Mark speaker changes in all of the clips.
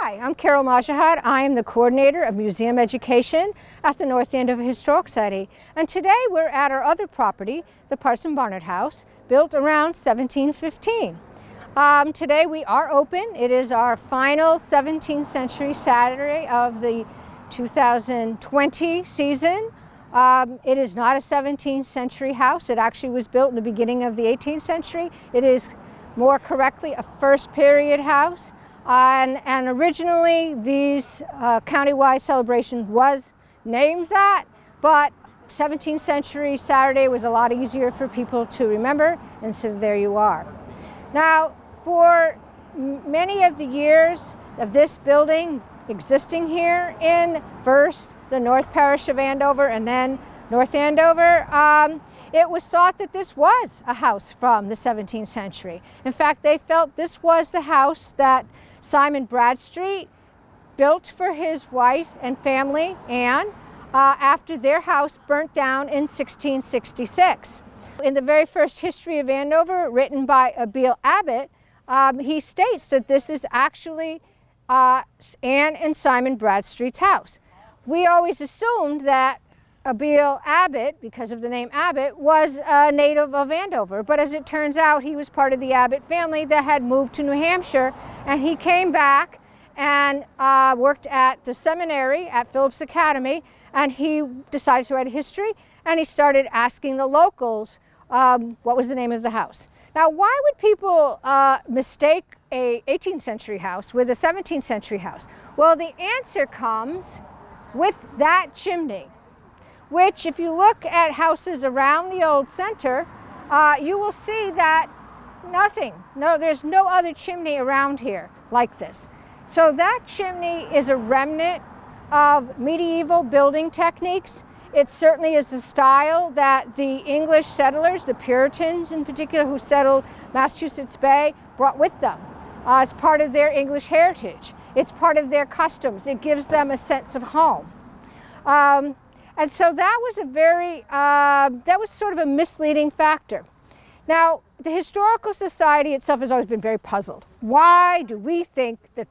Speaker 1: Hi, I'm Carol Majahad. I am the coordinator of museum education at the North Andover Historic Society. And today we're at our other property, the Parson Barnard house, built around 1715. Today we are open. It is our final 17th century Saturday of the 2020 season. It is not a 17th century house. It actually was built in the beginning of the 18th century. It is more correctly a first period house. And originally these countywide celebration was named that, but 17th century Saturday was a lot easier for people to remember, and so there you are. Now, for many of the years of this building existing here in first the North Parish of Andover and then North Andover, it was thought that this was a house from the 17th century. In fact, they felt this was the house that Simon Bradstreet built for his wife and family, Anne, after their house burnt down in 1666. In the very first history of Andover, written by Abiel Abbott, he states that this is actually Anne and Simon Bradstreet's house. We always assumed that Abiel Abbott, because of the name Abbott, was a native of Andover, but as it turns out, he was part of the Abbott family that had moved to New Hampshire, and he came back and worked at the seminary at Phillips Academy, and he decided to write a history, and he started asking the locals what was the name of the house. Now, why would people mistake a 18th century house with a 17th century house? Well, the answer comes with that chimney, which if you look at houses around the old center, you will see that there's no other chimney around here like this. So that chimney is a remnant of medieval building techniques. It certainly is a style that the English settlers, the Puritans in particular, who settled Massachusetts Bay, brought with them. It's part of their English heritage. It's part of their customs. It gives them a sense of home. And so that was that was sort of a misleading factor. Now, the Historical Society itself has always been very puzzled. Why do we think that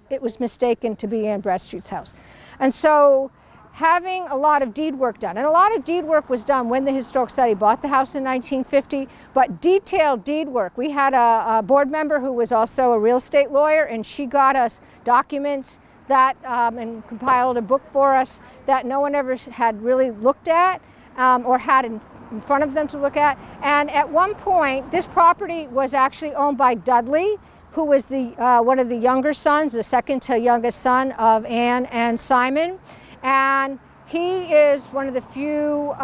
Speaker 1: it was mistaken to be Anne Bradstreet's house? And so having a lot of deed work done, and a lot of deed work was done when the Historical Society bought the house in 1950, but detailed deed work. We had a board member who was also a real estate lawyer, and she got us documents that and compiled a book for us that no one ever had really looked at or had in front of them to look at. And at one point, this property was actually owned by Dudley, who was one of the younger sons, the second to youngest son of Anne and Simon. And he is one of the few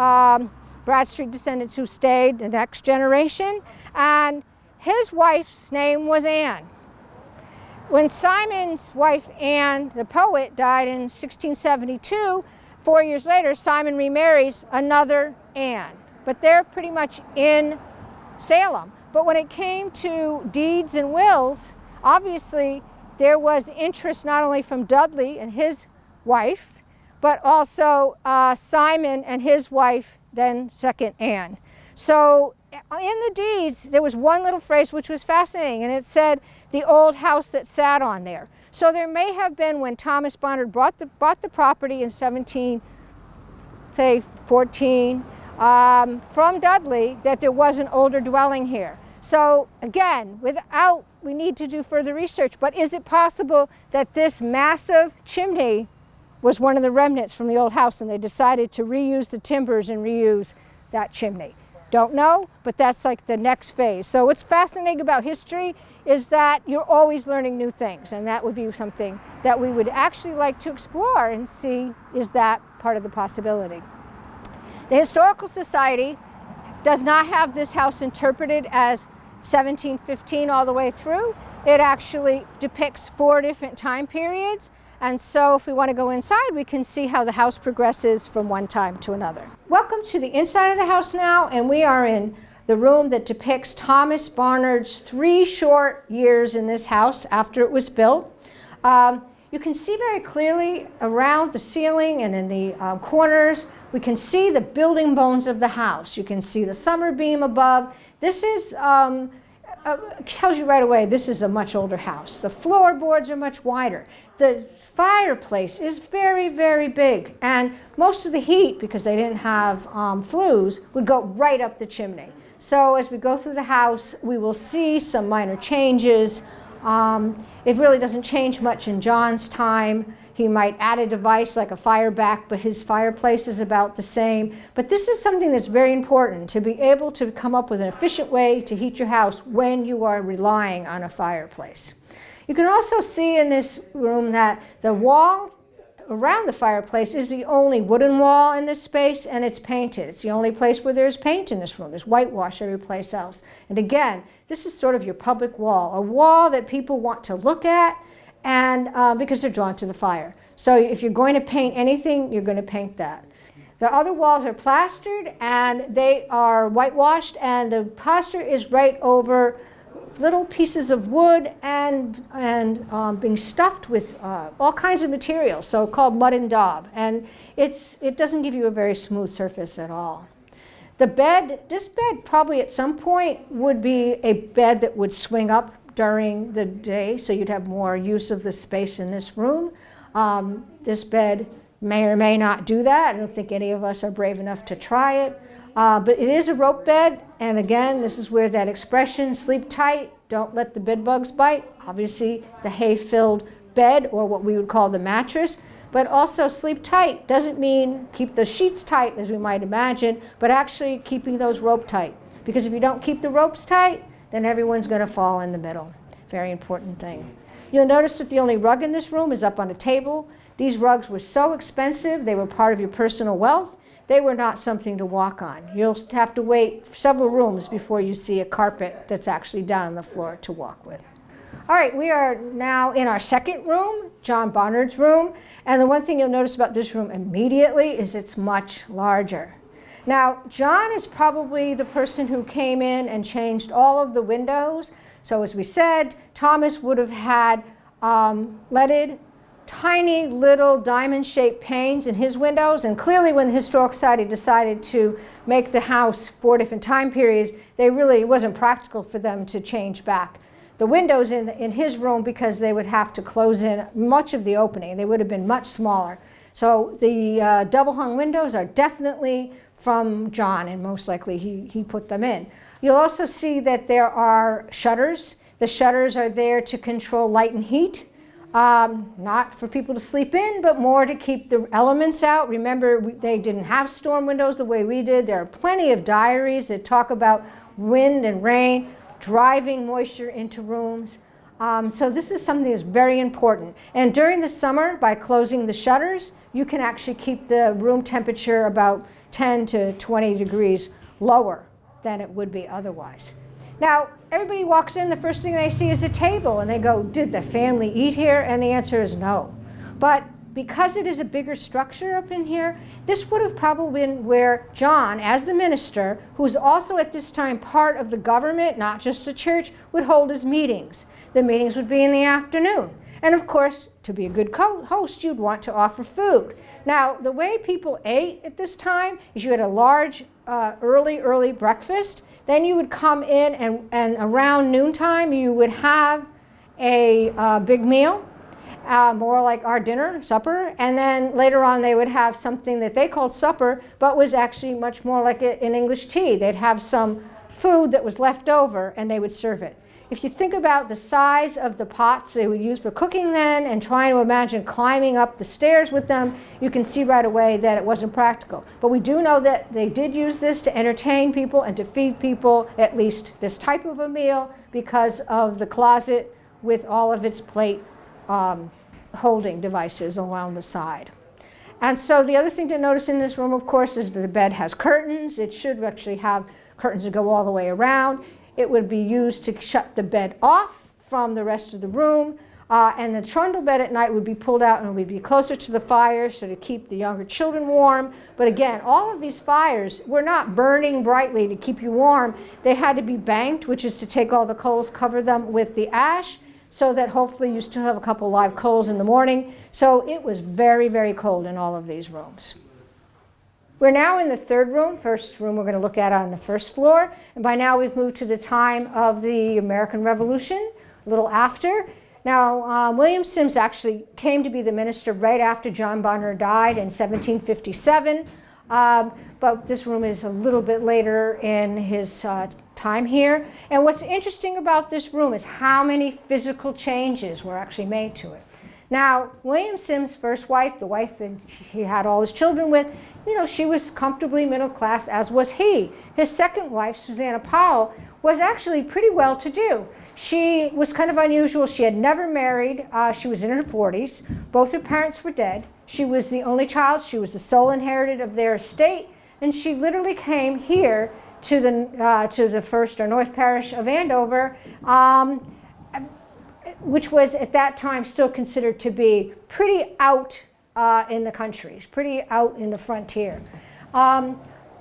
Speaker 1: Bradstreet descendants who stayed the next generation. And his wife's name was Anne. When Simon's wife, Anne, the poet, died in 1672, 4 years later, Simon remarries another Anne. But they're pretty much in Salem. But when it came to deeds and wills, obviously there was interest not only from Dudley and his wife, but also Simon and his wife, then second Anne. So in the deeds, there was one little phrase which was fascinating, and it said, the old house that sat on there. So there may have been, when Thomas Barnard bought the property in 1714 from Dudley, that there was an older dwelling here. So again, we need to do further research, but is it possible that this massive chimney was one of the remnants from the old house, and they decided to reuse the timbers and reuse that chimney? Don't know, but that's like the next phase. So what's fascinating about history is that you're always learning new things, and that would be something that we would actually like to explore and see, is that part of the possibility. The Historical Society does not have this house interpreted as 1715 all the way through. It actually depicts 4 different time periods. And so if we want to go inside, we can see how the house progresses from one time to another. Welcome to the inside of the house now, and we are in the room that depicts Thomas Barnard's 3 short years in this house after it was built. You can see very clearly around the ceiling and in the corners, we can see the building bones of the house. You can see the summer beam above. This is tells you right away this is a much older house. The floorboards are much wider. The fireplace is very, very big. And most of the heat, because they didn't have flues, would go right up the chimney. So as we go through the house, we will see some minor changes. It really doesn't change much in John's time. He might add a device like a fire back, but his fireplace is about the same. But this is something that's very important, to be able to come up with an efficient way to heat your house when you are relying on a fireplace. You can also see in this room that the wall around the fireplace is the only wooden wall in this space, and it's painted. It's the only place where there's paint in this room. There's whitewash every place else. And again, this is sort of your public wall, a wall that people want to look at, and because they're drawn to the fire. So if you're going to paint anything, you're going to paint that. The other walls are plastered, and they are whitewashed, and the plaster is right over little pieces of wood and being stuffed with all kinds of materials, so called mud and daub. And it doesn't give you a very smooth surface at all. The bed, this bed probably at some point would be a bed that would swing up during the day, so you'd have more use of the space in this room. This bed may or may not do that. I don't think any of us are brave enough to try it. But it is a rope bed, and again, this is where that expression, sleep tight, don't let the bed bugs bite. Obviously, the hay-filled bed, or what we would call the mattress, but also sleep tight doesn't mean keep the sheets tight, as we might imagine, but actually keeping those rope tight. Because if you don't keep the ropes tight, then everyone's going to fall in the middle. Very important thing. You'll notice that the only rug in this room is up on a table. These rugs were so expensive, they were part of your personal wealth. They were not something to walk on. You'll have to wait several rooms before you see a carpet that's actually down on the floor to walk with. All right, we are now in our second room, John Barnard's room. And the one thing you'll notice about this room immediately is it's much larger. Now, John is probably the person who came in and changed all of the windows. So as we said, Thomas would have had leaded, tiny little diamond-shaped panes in his windows. And clearly when the Historical Society decided to make the house 4 different time periods, it wasn't practical for them to change back the windows in his room, because they would have to close in much of the opening. They would have been much smaller. So the double-hung windows are definitely from John, and most likely he put them in. You'll also see that there are shutters. The shutters are there to control light and heat, not for people to sleep in, but more to keep the elements out. Remember, they didn't have storm windows the way we did. There are plenty of diaries that talk about wind and rain driving moisture into rooms. So this is something that's very important. And during the summer, by closing the shutters, you can actually keep the room temperature about 10 to 20 degrees lower than it would be otherwise. Now, everybody walks in, the first thing they see is a table, and they go, did the family eat here? And the answer is no. But because it is a bigger structure up in here, this would have probably been where John, as the minister, who's also at this time part of the government, not just the church, would hold his meetings. The meetings would be in the afternoon. And of course, to be a good host, you'd want to offer food. Now, the way people ate at this time is you had a large early breakfast. Then you would come in, and around noontime, you would have a big meal. More like our dinner, supper, and then later on they would have something that they called supper, but was actually much more like an English tea. They'd have some food that was left over, and they would serve it. If you think about the size of the pots they would use for cooking then, and trying to imagine climbing up the stairs with them, you can see right away that it wasn't practical. But we do know that they did use this to entertain people and to feed people at least this type of a meal, because of the closet with all of its plate holding devices along the side. And so the other thing to notice in this room, of course, is the bed has curtains. It should actually have curtains that go all the way around. It would be used to shut the bed off from the rest of the room. And the trundle bed at night would be pulled out and would be closer to the fire, so to keep the younger children warm. But again, all of these fires were not burning brightly to keep you warm. They had to be banked, which is to take all the coals, cover them with the ash, so that hopefully you still have a couple live coals in the morning. So it was very, very cold in all of these rooms. We're now in the third room, first room we're going to look at on the first floor. And by now we've moved to the time of the American Revolution, a little after. Now, William Sims actually came to be the minister right after John Barnard died in 1757. But this room is a little bit later in his time here. And what's interesting about this room is how many physical changes were actually made to it. Now, William Sims' first wife, the wife that he had all his children with, you know, she was comfortably middle class, as was he. His second wife, Susanna Powell, was actually pretty well-to-do. She was kind of unusual. She had never married. She was in her 40s. Both her parents were dead. She was the only child. She was the sole inheritor of their estate. And she literally came here to the First or North Parish of Andover, which was at that time still considered to be pretty out in the country, pretty out in the frontier.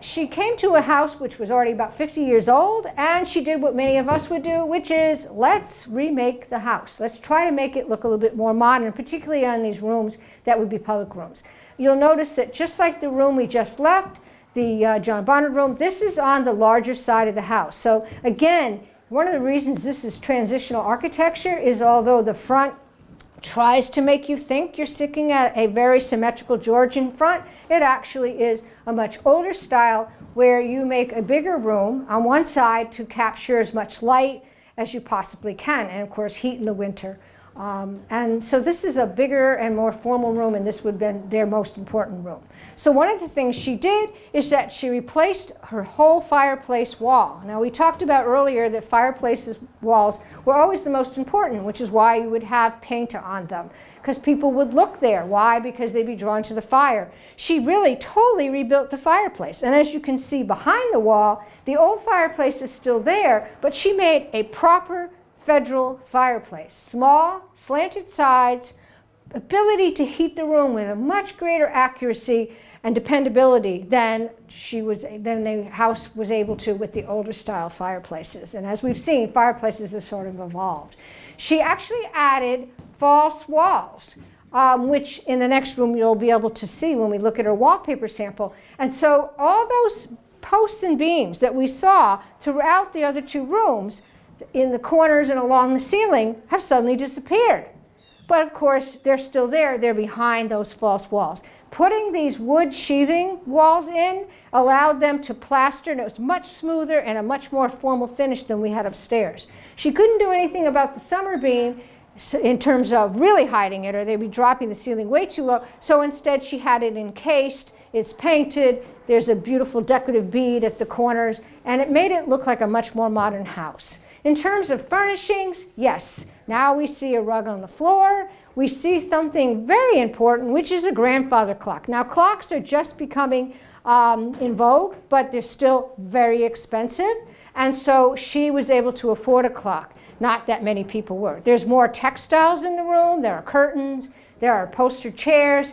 Speaker 1: She came to a house which was already about 50 years old, and she did what many of us would do, which is let's remake the house. Let's try to make it look a little bit more modern, particularly on these rooms that would be public rooms. You'll notice that just like the room we just left, the John Barnard room, this is on the larger side of the house. So again, one of the reasons this is transitional architecture is although the front tries to make you think you're sticking at a very symmetrical Georgian front, it actually is a much older style where you make a bigger room on one side to capture as much light as you possibly can, and of course heat in the winter. And so this is a bigger and more formal room, and this would have been their most important room. So one of the things she did is that she replaced her whole fireplace wall. Now we talked about earlier that fireplaces walls were always the most important, which is why you would have paint on them, because people would look there. Why? Because they'd be drawn to the fire. She really totally rebuilt the fireplace, and as you can see behind the wall, the old fireplace is still there, but she made a proper federal fireplace. Small, slanted sides, ability to heat the room with a much greater accuracy and dependability than the house was able to with the older style fireplaces. And as we've seen, fireplaces have sort of evolved. She actually added false walls, which in the next room you'll be able to see when we look at her wallpaper sample. And so all those posts and beams that we saw throughout the other two rooms in the corners and along the ceiling have suddenly disappeared. But of course, they're still there. They're behind those false walls. Putting these wood sheathing walls in allowed them to plaster, and it was much smoother and a much more formal finish than we had upstairs. She couldn't do anything about the summer beam in terms of really hiding it, or they'd be dropping the ceiling way too low. So instead, she had it encased. It's painted. There's a beautiful decorative bead at the corners, and it made it look like a much more modern house. In terms of furnishings, yes, now we see a rug on the floor. We see something very important, which is a grandfather clock. Now, clocks are just becoming in vogue, but they're still very expensive. And so she was able to afford a clock. Not that many people were. There's more textiles in the room. There are curtains. There are upholstered chairs.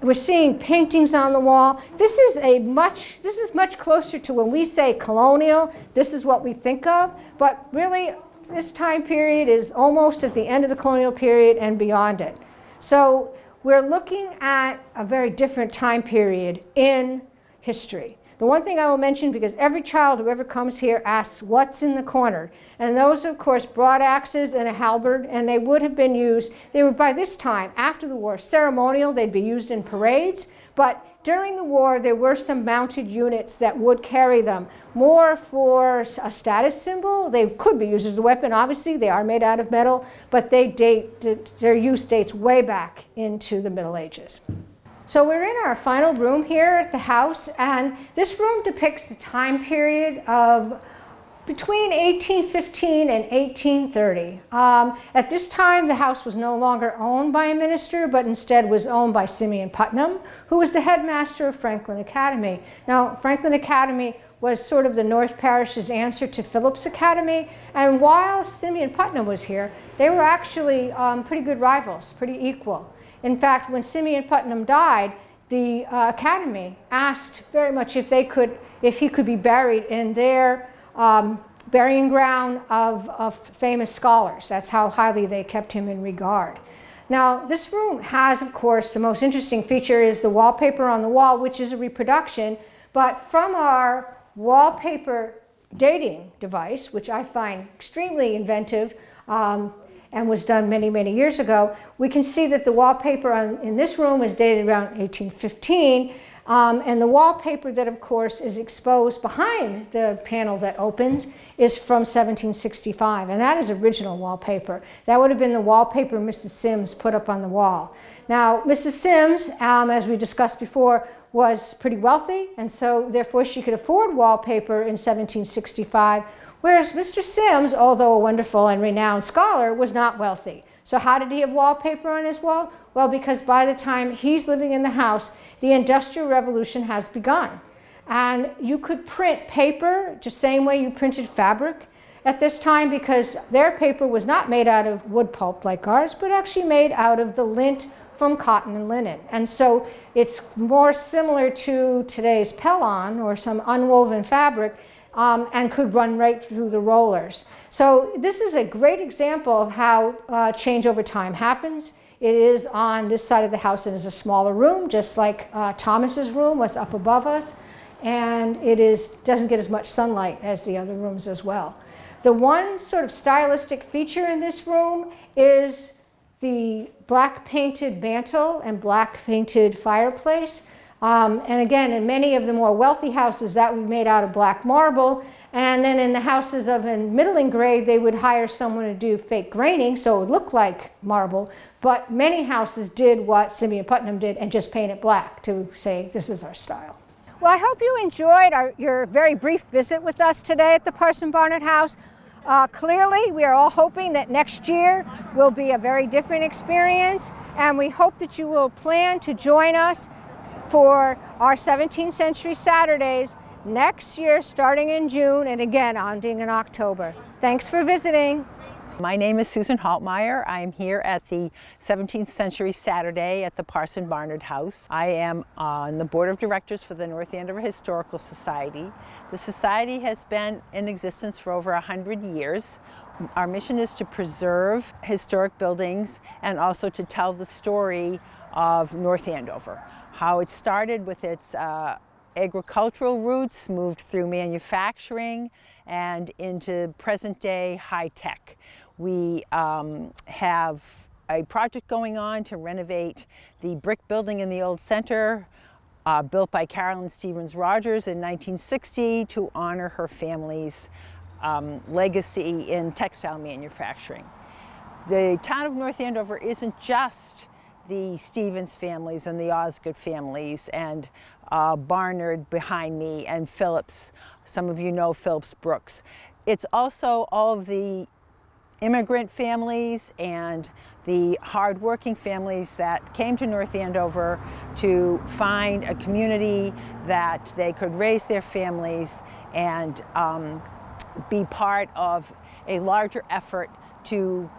Speaker 1: We're seeing paintings on the wall. This is much closer to when we say colonial. This is what we think of. But really, this time period is almost at the end of the colonial period and beyond it. So we're looking at a very different time period in history. The one thing I will mention, because every child who ever comes here asks what's in the corner, and those are, of course, broad axes and a halberd, and they would have been used, they were by this time, after the war, ceremonial. They'd be used in parades, but during the war there were some mounted units that would carry them, more for a status symbol. They could be used as a weapon, obviously. They are made out of metal, but their use dates way back into the Middle Ages. So we're in our final room here at the house, and this room depicts the time period of between 1815 and 1830. At this time, the house was no longer owned by a minister, but instead was owned by Simeon Putnam, who was the headmaster of Franklin Academy. Now, Franklin Academy was sort of the North Parish's answer to Phillips Academy, and while Simeon Putnam was here, they were actually pretty good rivals, pretty equal. In fact, when Simeon Putnam died, the Academy asked very much if he could be buried in their burying ground of famous scholars. That's how highly they kept him in regard. Now, this room has, of course, the most interesting feature is the wallpaper on the wall, which is a reproduction, but from our wallpaper dating device, which I find extremely inventive and was done many, many years ago, we can see that the wallpaper in this room is dated around 1815, and the wallpaper that, of course, is exposed behind the panel that opens is from 1765, and that is original wallpaper. That would have been the wallpaper Mrs. Sims put up on the wall. Now, Mrs. Sims, as we discussed before, was pretty wealthy, and so therefore she could afford wallpaper in 1765, whereas Mr. Sims, although a wonderful and renowned scholar, was not wealthy. So how did he have wallpaper on his wall? Well, because by the time he's living in the house, the Industrial Revolution has begun. And you could print paper just the same way you printed fabric at this time, because their paper was not made out of wood pulp like ours, but actually made out of the lint from cotton and linen. And so it's more similar to today's Pellon or some unwoven fabric, and could run right through the rollers. So this is a great example of how change over time happens. It is on this side of the house. It is a smaller room, just like Thomas's room was up above us, and it doesn't get as much sunlight as the other rooms as well. The one sort of stylistic feature in this room is the black painted mantle and black painted fireplace. And again, in many of the more wealthy houses, that would be made out of black marble. And then in the houses of a middling grade, they would hire someone to do fake graining, so it would look like marble. But many houses did what Simeon Putnam did and just paint it black to say, this is our style. Well, I hope you enjoyed your very brief visit with us today at the Parson Barnard House. Clearly, we are all hoping that next year will be a very different experience, and we hope that you will plan to join us for our 17th Century Saturdays next year, starting in June, and again, ending in October. Thanks for visiting.
Speaker 2: My name is Susan Haltmeyer. I'm here at the 17th Century Saturday at the Parson Barnard House. I am on the board of directors for the North Andover Historical Society. The society has been in existence for over 100 years. Our mission is to preserve historic buildings and also to tell the story of North Andover. How it started with its agricultural roots, moved through manufacturing and into present day high tech. We have a project going on to renovate the brick building in the old center, built by Carolyn Stevens Rogers in 1960 to honor her family's legacy in textile manufacturing. The town of North Andover isn't just the Stevens families and the Osgood families and Barnard behind me and Phillips. Some of you know Phillips Brooks. It's also all of the immigrant families and the hard-working families that came to North Andover to find a community that they could raise their families and be part of a larger effort to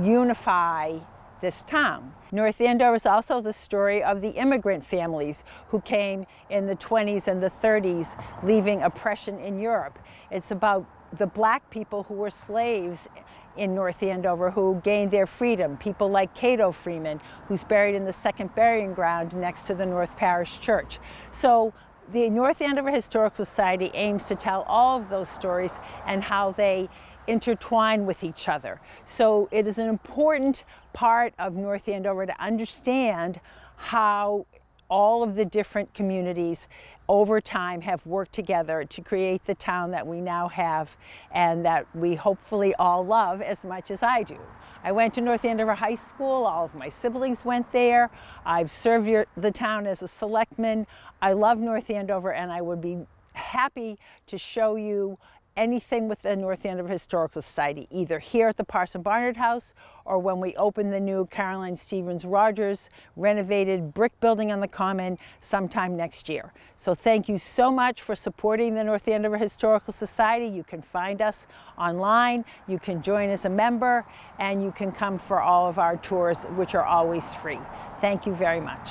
Speaker 2: unify this town. North Andover is also the story of the immigrant families who came in the 20s and the 30s, leaving oppression in Europe. It's about the black people who were slaves in North Andover who gained their freedom. People like Cato Freeman, who's buried in the second burying ground next to the North Parish Church. So the North Andover Historical Society aims to tell all of those stories and how they intertwine with each other. So it is an important part of North Andover to understand how all of the different communities over time have worked together to create the town that we now have and that we hopefully all love as much as I do. I went to North Andover High School. All of my siblings went there. I've served the town as a selectman. I love North Andover, and I would be happy to show you anything with the North Andover Historical Society, either here at the Parson Barnard House or when we open the new Caroline Stevens Rogers renovated brick building on the Common sometime next year. So thank you so much for supporting the North Andover Historical Society. You can find us online, you can join as a member, and you can come for all of our tours, which are always free. Thank you very much.